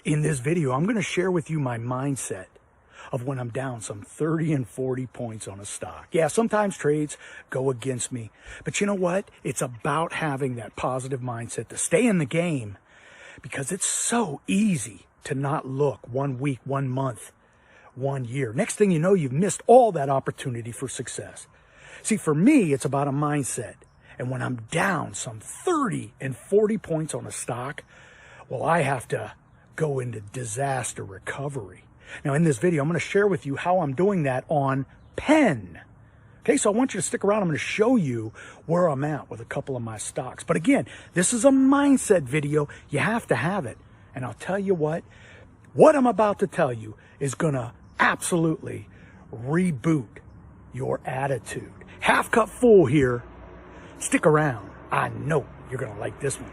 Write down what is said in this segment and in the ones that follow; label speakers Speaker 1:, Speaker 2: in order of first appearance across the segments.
Speaker 1: In this video, I'm going to share with you my mindset of when I'm down some 30 and 40 points on a stock. Yeah, sometimes trades go against me, but you know what? It's about having that positive mindset to stay in the game, because it's so easy to not look 1 week, 1 month, 1 year. Next thing you know, you've missed all that opportunity for success. See, for me, it's about a mindset. And when I'm down some 30 and 40 points on a stock, well, I have to go into disaster recovery. Now, in this video, I'm going to share with you how I'm doing that on PENN. Okay, so I want you to stick around. I'm going to show you where I'm at with a couple of my stocks. But again, this is a mindset video. You have to have it. And I'll tell you what I'm about to tell you is going to absolutely reboot your attitude. Half cup full here. Stick around. I know you're going to like this one.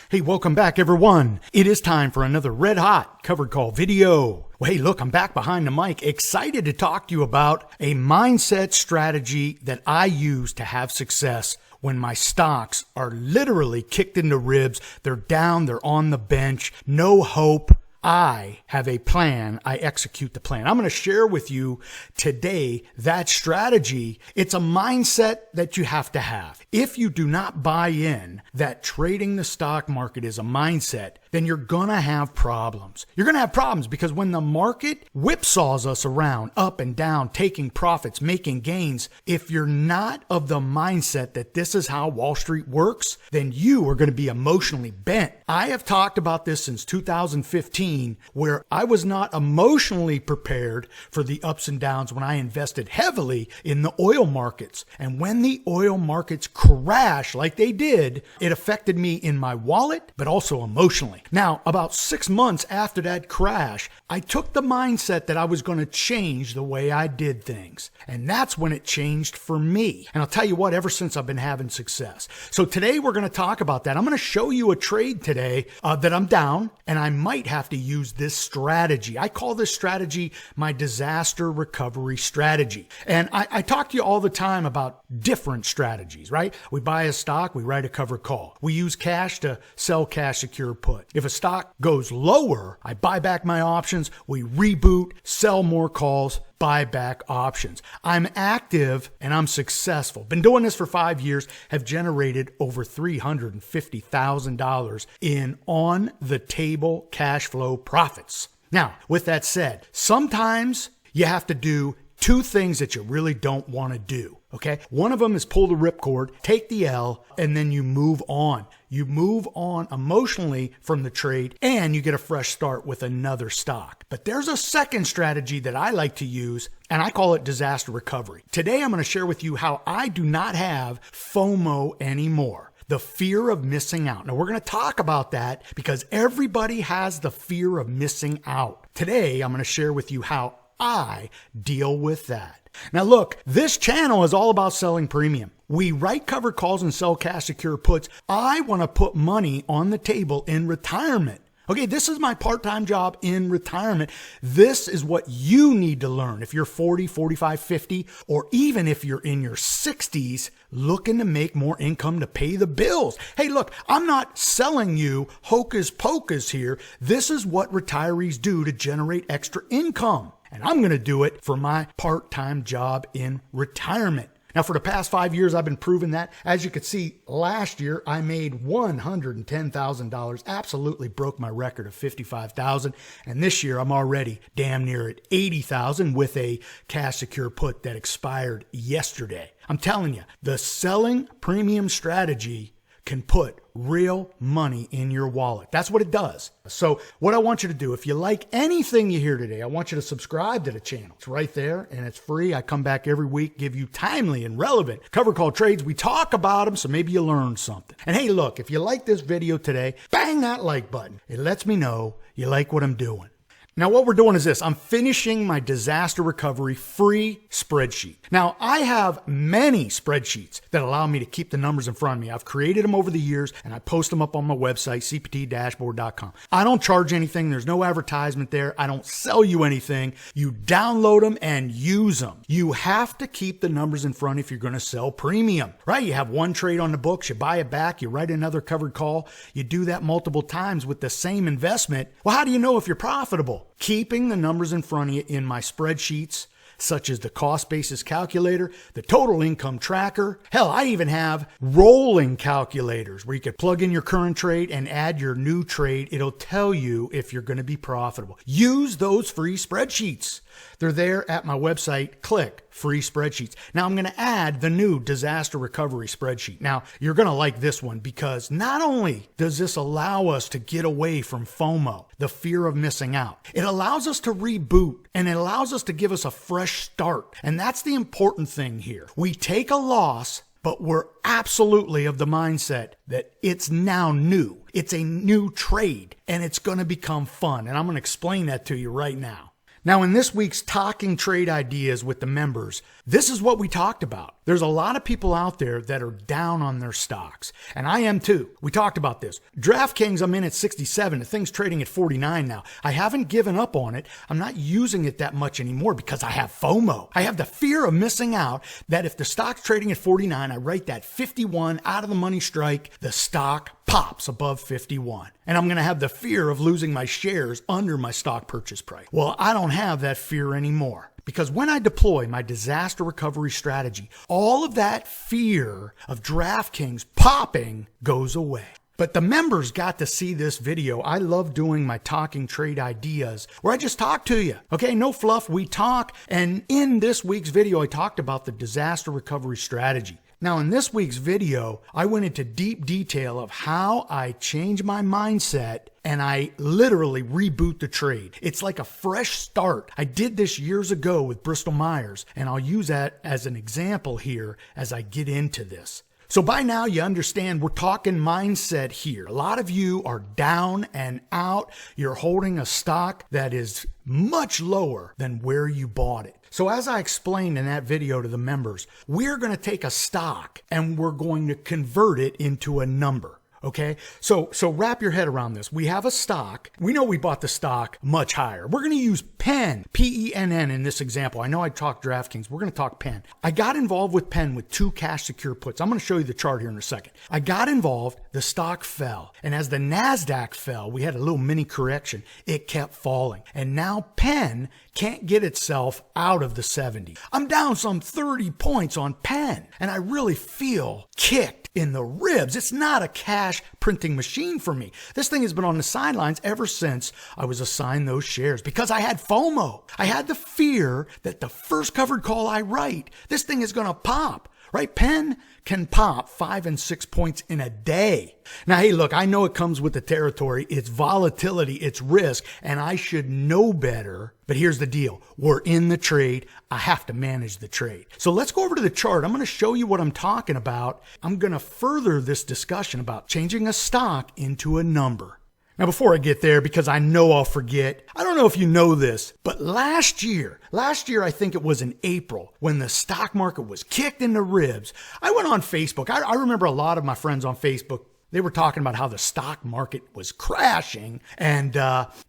Speaker 1: Hey, welcome back, everyone. It is time for another red hot covered call video. Well, hey, look, I'm back behind the mic, excited to talk to you about a mindset strategy that I use to have success when my stocks are literally kicked in the ribs. They're down, they're on the bench, no hope. I have a plan. I execute the plan. I'm going to share with you today that strategy. It's a mindset that you have to have. If you do not buy in that trading the stock market is a mindset, then you're going to have problems. You're going to have problems because when the market whipsaws us around, up and down, taking profits, making gains, if you're not of the mindset that this is how Wall Street works, then you are going to be emotionally bent. I have talked about this since 2015. Where I was not emotionally prepared for the ups and downs when I invested heavily in the oil markets. And when the oil markets crashed like they did, it affected me in my wallet, but also emotionally. Now, about 6 months after that crash, I took the mindset that I was going to change the way I did things. And that's when it changed for me. And I'll tell you what, ever since I've been having success. So today we're going to talk about that. I'm going to show you a trade today that I'm down, and I might have to use this strategy. I call this strategy my disaster recovery strategy. And I talk to you all the time about different strategies, right? We buy a stock, we write a cover call. We use cash to sell cash secure put. If a stock goes lower, I buy back my options, we reboot, sell more calls, buy back options. I'm active and I'm successful. Been doing this for 5 years, have generated over $350,000 in on the table cash flow profits. Now, with that said, sometimes you have to do two things that you really don't want to do. Okay. One of them is pull the ripcord, take the L, and then you move on. You move on emotionally from the trade and you get a fresh start with another stock. But there's a second strategy that I like to use, and I call it disaster recovery. Today, I'm going to share with you how I do not have FOMO anymore. The fear of missing out. Now, we're going to talk about that because everybody has the fear of missing out. Today, I'm going to share with you how I deal with that. Now look, this channel is all about selling premium. We write cover calls and sell cash secure puts. I want to put money on the table in retirement. Okay, this is my part-time job in retirement. This is what you need to learn. If you're 40, 45, 50, or even if you're in your 60s looking to make more income to pay the bills. Hey, look, I'm not selling you hocus pocus here. This is what retirees do to generate extra income. And I'm going to do it for my part-time job in retirement. Now, for the past 5 years, I've been proving that. As you can see, last year, I made $110,000, absolutely broke my record of $55,000. And this year, I'm already damn near at $80,000 with a cash secure put that expired yesterday. I'm telling you, the selling premium strategy can put real money in your wallet. That's what it does. So what I want you to do, if you like anything you hear today, I want you to subscribe to the channel. It's right there and it's free. I come back every week, give you timely and relevant cover call trades. We talk about them, so maybe you learn something. And hey, look, if you like this video today, bang that like button. It lets me know you like what I'm doing. Now, what we're doing is this. I'm finishing my disaster recovery free spreadsheet. Now, I have many spreadsheets that allow me to keep the numbers in front of me. I've created them over the years, and I post them up on my website, cptdashboard.com. I don't charge anything. There's no advertisement there. I don't sell you anything. You download them and use them. You have to keep the numbers in front if you're going to sell premium, right? You have one trade on the books, you buy it back, you write another covered call. You do that multiple times with the same investment. Well, how do you know if you're profitable? Keeping the numbers in front of you in my spreadsheets, such as the cost basis calculator, the total income tracker. Hell, I even have rolling calculators where you can plug in your current trade and add your new trade. It'll tell you if you're going to be profitable. Use those free spreadsheets. They're there at my website. Click free spreadsheets. Now I'm going to add the new disaster recovery spreadsheet. Now you're going to like this one because not only does this allow us to get away from FOMO, the fear of missing out, it allows us to reboot and it allows us to give us a fresh start. And that's the important thing here. We take a loss, but we're absolutely of the mindset that it's now new. It's a new trade and it's going to become fun. And I'm going to explain that to you right now. Now, in this week's Talking Trade Ideas with the members, this is what we talked about. There's a lot of people out there that are down on their stocks, and I am too. We talked about this. DraftKings, I'm in at 67. The thing's trading at 49 now. I haven't given up on it. I'm not using it that much anymore because I have FOMO. I have the fear of missing out that if the stock's trading at 49, I write that 51 out of the money strike, the stock pops above 51. And I'm going to have the fear of losing my shares under my stock purchase price. Well, I don't have that fear anymore. Because when I deploy my disaster recovery strategy, all of that fear of DraftKings popping goes away. But the members got to see this video. I love doing my Talking Trade Ideas where I just talk to you. Okay, no fluff, we talk. And in this week's video, I talked about the disaster recovery strategy. Now, in this week's video, I went into deep detail of how I change my mindset and I literally reboot the trade. It's like a fresh start. I did this years ago with Bristol Myers, and I'll use that as an example here as I get into this. So by now you understand we're talking mindset here. A lot of you are down and out. You're holding a stock that is much lower than where you bought it. So as I explained in that video to the members, we're going to take a stock and we're going to convert it into a number. Okay, so wrap your head around this. We have a stock. We know we bought the stock much higher. We're going to use PENN, PENN in this example. I know I talked DraftKings. We're going to talk PENN. I got involved with PENN with 2 cash secure puts. I'm going to show you the chart here in a second. I got involved. The stock fell. And as the NASDAQ fell, we had a little mini correction. It kept falling. And now PENN can't get itself out of the 70. I'm down some 30 points on PENN. And I really feel kicked in the ribs. It's not a cash printing machine for me. This thing has been on the sidelines ever since I was assigned those shares because I had FOMO. I had the fear that the first covered call I write, this thing is going to pop. Right? PENN can pop 5 and 6 points in a day. Now, hey, look, I know it comes with the territory. It's volatility, it's risk, and I should know better. But here's the deal. We're in the trade. I have to manage the trade. So let's go over to the chart. I'm going to show you what I'm talking about. I'm going to further this discussion about changing a stock into a number. Now, before I get there, because I know I'll forget, I don't know if you know this, but last year, I think it was in April, when the stock market was kicked in the ribs, I went on Facebook. I remember a lot of my friends on Facebook, they were talking about how the stock market was crashing and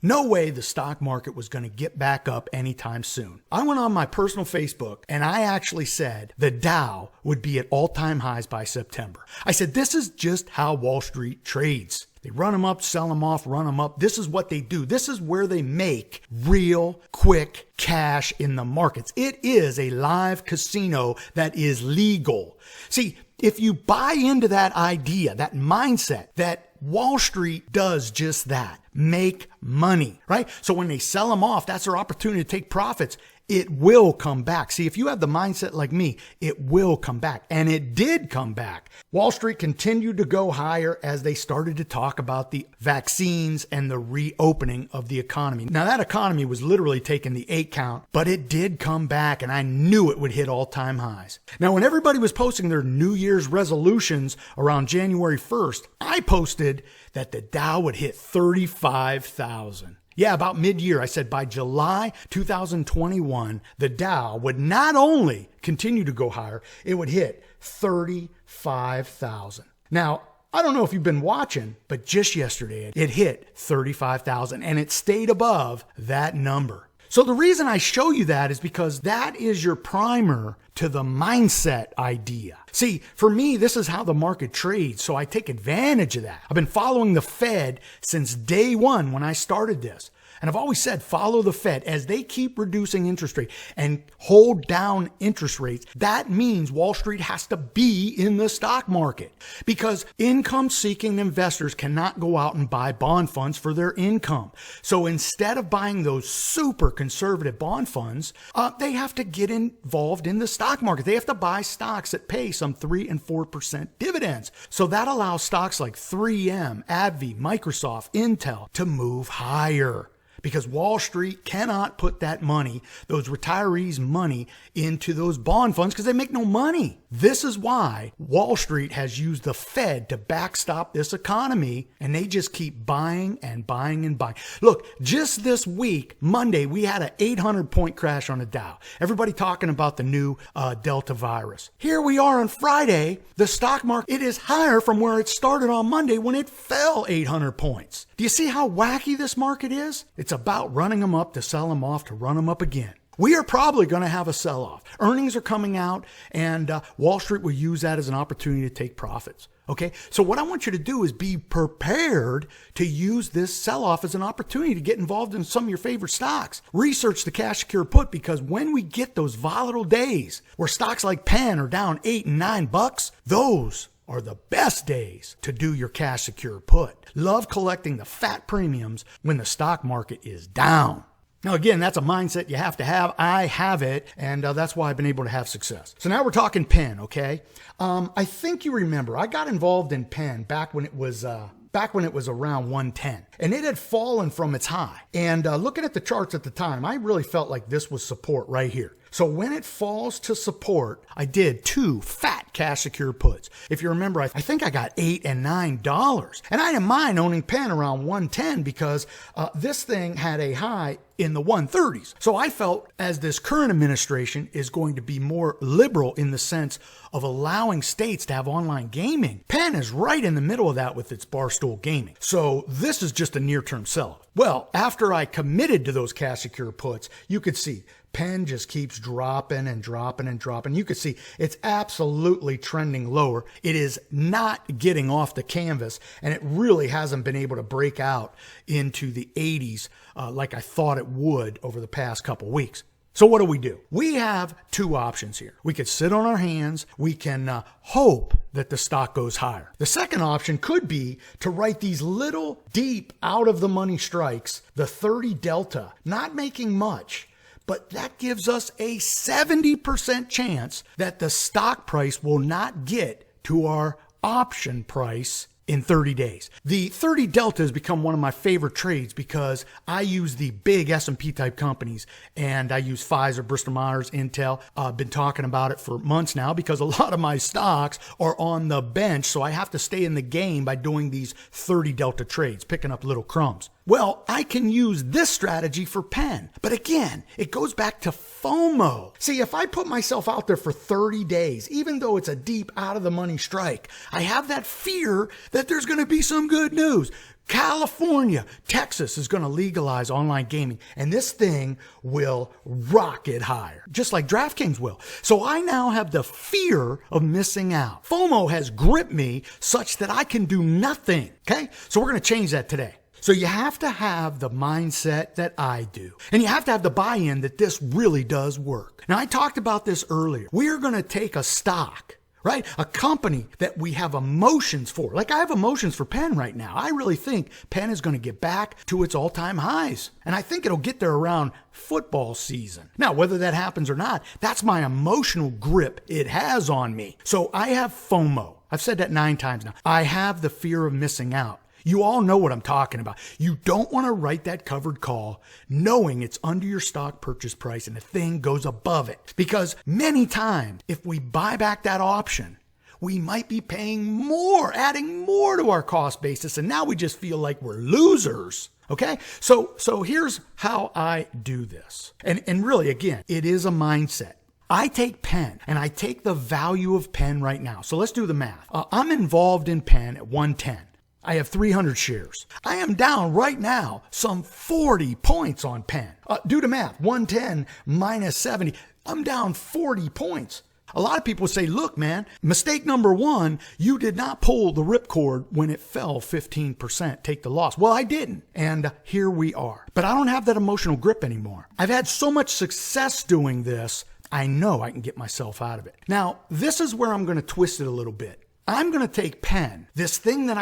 Speaker 1: no way the stock market was going to get back up anytime soon. I went on my personal Facebook and I actually said the Dow would be at all-time highs by September. I said, this is just how Wall Street trades. They run them up, sell them off, run them up. This is what they do. This is where they make real quick cash in the markets. It is a live casino that is legal. See, if you buy into that idea, that mindset, that Wall Street does just that, make money, right? So when they sell them off, that's their opportunity to take profits. It will come back. See, if you have the mindset like me, it will come back. And it did come back. Wall Street continued to go higher as they started to talk about the vaccines and the reopening of the economy. Now, that economy was literally taking the 8 count, but it did come back, and I knew it would hit all-time highs. Now, when everybody was posting their New Year's resolutions around January 1st, I posted that the Dow would hit 35,000. Yeah, about mid-year, I said by July 2021, the Dow would not only continue to go higher, it would hit 35,000. Now, I don't know if you've been watching, but just yesterday, it hit 35,000 and it stayed above that number. So the reason I show you that is because that is your primer to the mindset idea. See, for me, this is how the market trades, so I take advantage of that. I've been following the Fed since day one when I started this. And I've always said, follow the Fed. As they keep reducing interest rate and hold down interest rates, that means Wall Street has to be in the stock market because income-seeking investors cannot go out and buy bond funds for their income. So instead of buying those super conservative bond funds, they have to get involved in the stock market. They have to buy stocks that pay some 3 and 4% dividends. So that allows stocks like 3M, AbbVie, Microsoft, Intel to move higher. Because Wall Street cannot put that money, those retirees' money, into those bond funds because they make no money. This is why Wall Street has used the Fed to backstop this economy, and they just keep buying and buying and buying. Look, just this week, Monday, we had an 800-point crash on the Dow. Everybody talking about the new Delta virus. Here we are on Friday, the stock market, it is higher from where it started on Monday when it fell 800 points. Do you see how wacky this market is? It's about running them up to sell them off to run them up again. We are probably going to have a sell-off. Earnings are coming out, and Wall Street will use that as an opportunity to take profits. Okay, so what I want you to do is be prepared to use this sell-off as an opportunity to get involved in some of your favorite stocks. Research the cash secure put, because when we get those volatile days where stocks like PENN are down $8 and $9, those are the best days to do your cash secure put. Love collecting the fat premiums when the stock market is down. Now, again, that's a mindset you have to have. I have it, and that's why I've been able to have success. So now we're talking PENN, okay? I think you remember I got involved in PENN back when it was around 110, and it had fallen from its high. And looking at the charts at the time, I really felt like this was support right here. So when it falls to support, I did 2 fat cash secure puts. If you remember, I think I got $8 and $9. And I didn't mind owning PENN around 110 because this thing had a high in the 130s. So I felt as this current administration is going to be more liberal in the sense of allowing states to have online gaming, PENN is right in the middle of that with its Barstool Gaming. So this is just a near-term sell-off. Well, after I committed to those cash secure puts, you could see PENN just keeps dropping and dropping and dropping. You can see it's absolutely trending lower. It is not getting off the canvas, and it really hasn't been able to break out into the 80s like I thought it would over the past couple weeks. So what do? We have 2 options here. We could sit on our hands. We can hope that the stock goes higher. The second option could be to write these little deep out of the money strikes, the 30 delta, not making much. But that gives us a 70% chance that the stock price will not get to our option price in 30 days. The 30 delta has become one of my favorite trades because I use the big S&P type companies, and I use Pfizer, Bristol Myers, Intel. I've been talking about it for months now because a lot of my stocks are on the bench, so I have to stay in the game by doing these 30 delta trades, picking up little crumbs. Well, I can use this strategy for PENN. But again, it goes back to FOMO. See, if I put myself out there for 30 days, even though it's a deep out of the money strike, I have that fear that there's going to be some good news. California, Texas is going to legalize online gaming, and this thing will rocket higher, just like DraftKings will. So I now have the fear of missing out. FOMO has gripped me such that I can do nothing. Okay? So we're going to change that today. So you have to have the mindset that I do. And you have to have the buy-in that this really does work. Now, I talked about this earlier. We are going to take a stock, right? A company that we have emotions for. Like I have emotions for PENN right now. I really think PENN is going to get back to its all-time highs. And I think it'll get there around football season. Now, whether that happens or not, that's my emotional grip it has on me. So I have FOMO. I've said that 9 times now. I have the fear of missing out. You all know what I'm talking about. You don't want to write that covered call knowing it's under your stock purchase price and the thing goes above it. Because many times, if we buy back that option, we might be paying more, adding more to our cost basis. And now we just feel like we're losers. Okay. So here's how I do this. And really, again, it is a mindset. I take PENN and I take the value of PENN right now. So let's do the math. I'm involved in PENN at 110. I have 300 shares. I am down right now some 40 points on PENN. Do the math. 110 minus 70. I'm down 40 points. A lot of people say, look, man, mistake number one, you did not pull the ripcord when it fell 15%. Take the loss. Well, I didn't. And here we are. But I don't have that emotional grip anymore. I've had so much success doing this, I know I can get myself out of it. Now, this is where I'm going to twist it a little bit. I'm going to take PENN, this thing that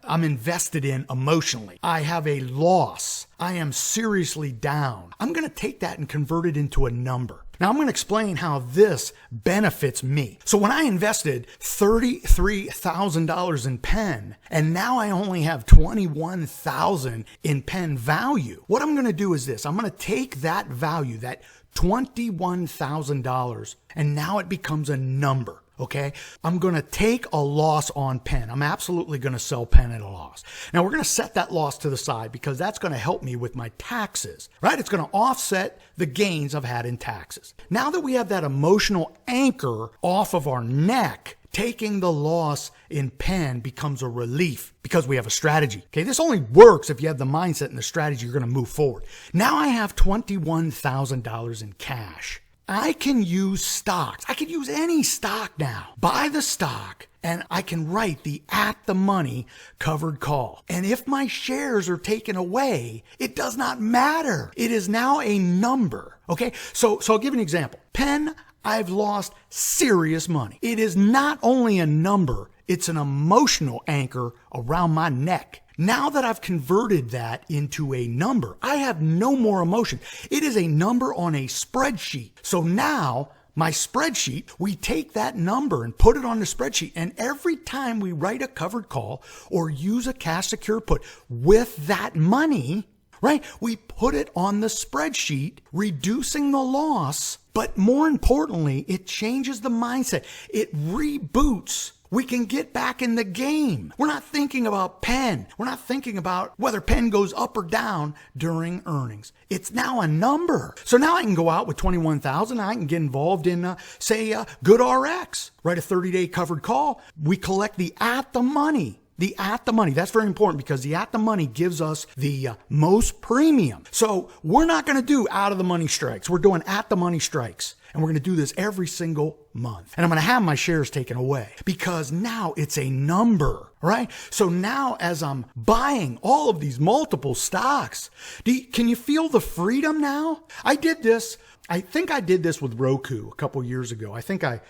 Speaker 1: I'm invested in emotionally. I have a loss. I am seriously down. I'm going to take that and convert it into a number. Now, I'm going to explain how this benefits me. So when I invested $33,000 in PENN, and now I only have $21,000 in PENN value, what I'm going to do is this. I'm going to take that value, that $21,000, and now it becomes a number. Okay, I'm going to take a loss on PENN. I'm absolutely going to sell PENN at a loss. Now, we're going to set that loss to the side because that's going to help me with my taxes, right? It's going to offset the gains I've had in taxes. Now that we have that emotional anchor off of our neck, taking the loss in PENN becomes a relief because we have a strategy. Okay, this only works if you have the mindset and the strategy you're going to move forward. Now I have $21,000 in cash. I can use stocks. I could use any stock now. Buy the stock and I can write the at the money covered call. And if my shares are taken away, it does not matter. It is now a number. Okay, so I'll give you an example. PENN, I've lost serious money. It is not only a number, it's an emotional anchor around my neck. Now that I've converted that into a number, I have no more emotion. It is a number on a spreadsheet. So now my spreadsheet, we take that number and put it on the spreadsheet. And every time we write a covered call or use a cash secure put with that money, right, we put it on the spreadsheet, reducing the loss. But more importantly, it changes the mindset. It reboots. We can get back in the game. We're not thinking about PENN. We're not thinking about whether PENN goes up or down during earnings. It's now a number. So now I can go out with $21,000. I can get involved in, Good RX, write a 30-day covered call. We collect the at the money. The at the money. That's very important because the at the money gives us the most premium. So we're not going to do out of the money strikes. We're doing at the money strikes. And we're going to do this every single month. And I'm going to have my shares taken away because now it's a number, right? So now as I'm buying all of these multiple stocks, can you feel the freedom now? I did this. I think I did this with Roku a couple years ago. I think I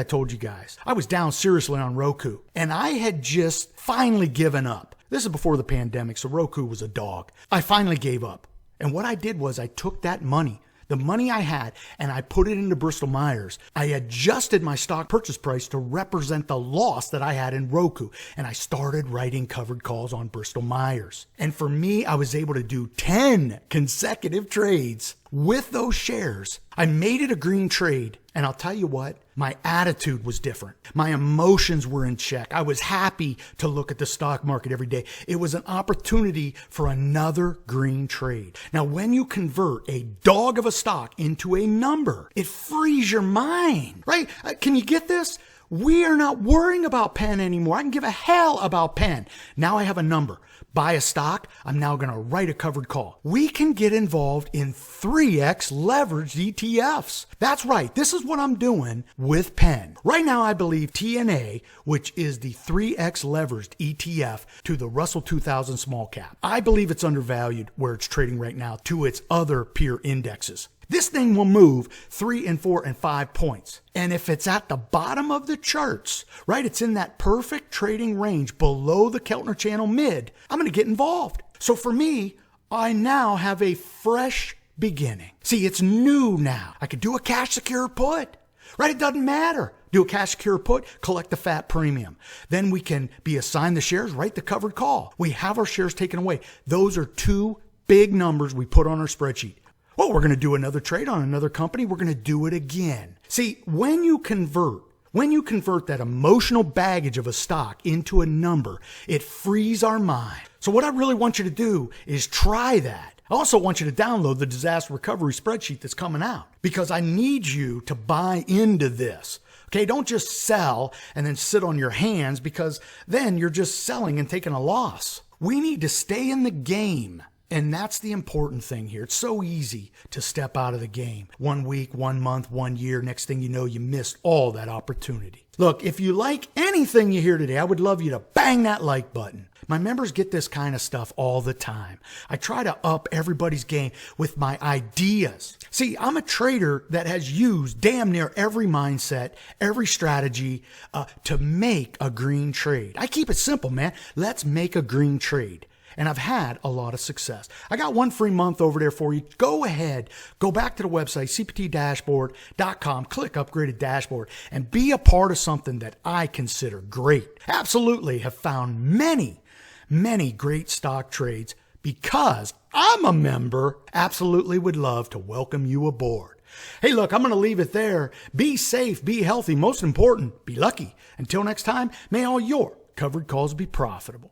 Speaker 1: told you guys. I was down seriously on Roku and I had just finally given up. This is before the pandemic, so Roku was a dog. I finally gave up. And what I did was I took that money, the money I had, and I put it into Bristol Myers. I adjusted my stock purchase price to represent the loss that I had in Roku. And I started writing covered calls on Bristol Myers. And for me, I was able to do 10 consecutive trades with those shares. I made it a green trade. And I'll tell you what, my attitude was different. My emotions were in check. I was happy to look at the stock market every day. It was an opportunity for another green trade. Now, when you convert a dog of a stock into a number, it frees your mind, right? Can you get this? We are not worrying about PENN anymore. I can give a hell about PENN. Now I have a number. Buy a stock. I'm now going to write a covered call. We can get involved in 3x leveraged ETFs. That's right. This is what I'm doing with PENN. Right now, I believe TNA, which is the 3x leveraged ETF to the Russell 2000 small cap. I believe it's undervalued where it's trading right now to its other peer indexes. This thing will move 3 and 4 and 5 points. And if it's at the bottom of the charts, right, it's in that perfect trading range below the Keltner channel mid, I'm going to get involved. So for me, I now have a fresh beginning. See, it's new now. I could do a cash secure put, right? It doesn't matter. Do a cash secure put, collect the fat premium. Then we can be assigned the shares, write the covered call. We have our shares taken away. Those are two big numbers we put on our spreadsheet. Well, we're going to do another trade on another company. We're going to do it again. See, when you convert, When you convert that emotional baggage of a stock into a number, it frees our mind. So what I really want you to do is try that. I also want you to download the disaster recovery spreadsheet that's coming out, because I need you to buy into this. Okay, don't just sell and then sit on your hands, because then you're just selling and taking a loss. We need to stay in the game. And that's the important thing here. It's so easy to step out of the game. 1 week, 1 month, 1 year. Next thing you know, you missed all that opportunity. Look, if you like anything you hear today, I would love you to bang that like button. My members get this kind of stuff all the time. I try to up everybody's game with my ideas. See, I'm a trader that has used damn near every mindset, every strategy to make a green trade. I keep it simple, man. Let's make a green trade. And I've had a lot of success. I got 1 free month over there for you. Go ahead, go back to the website, cptdashboard.com, click Upgraded Dashboard, and be a part of something that I consider great. Absolutely have found many great stock trades because I'm a member. Absolutely would love to welcome you aboard. Hey, look, I'm going to leave it there. Be safe, be healthy. Most important, be lucky. Until next time, may all your covered calls be profitable.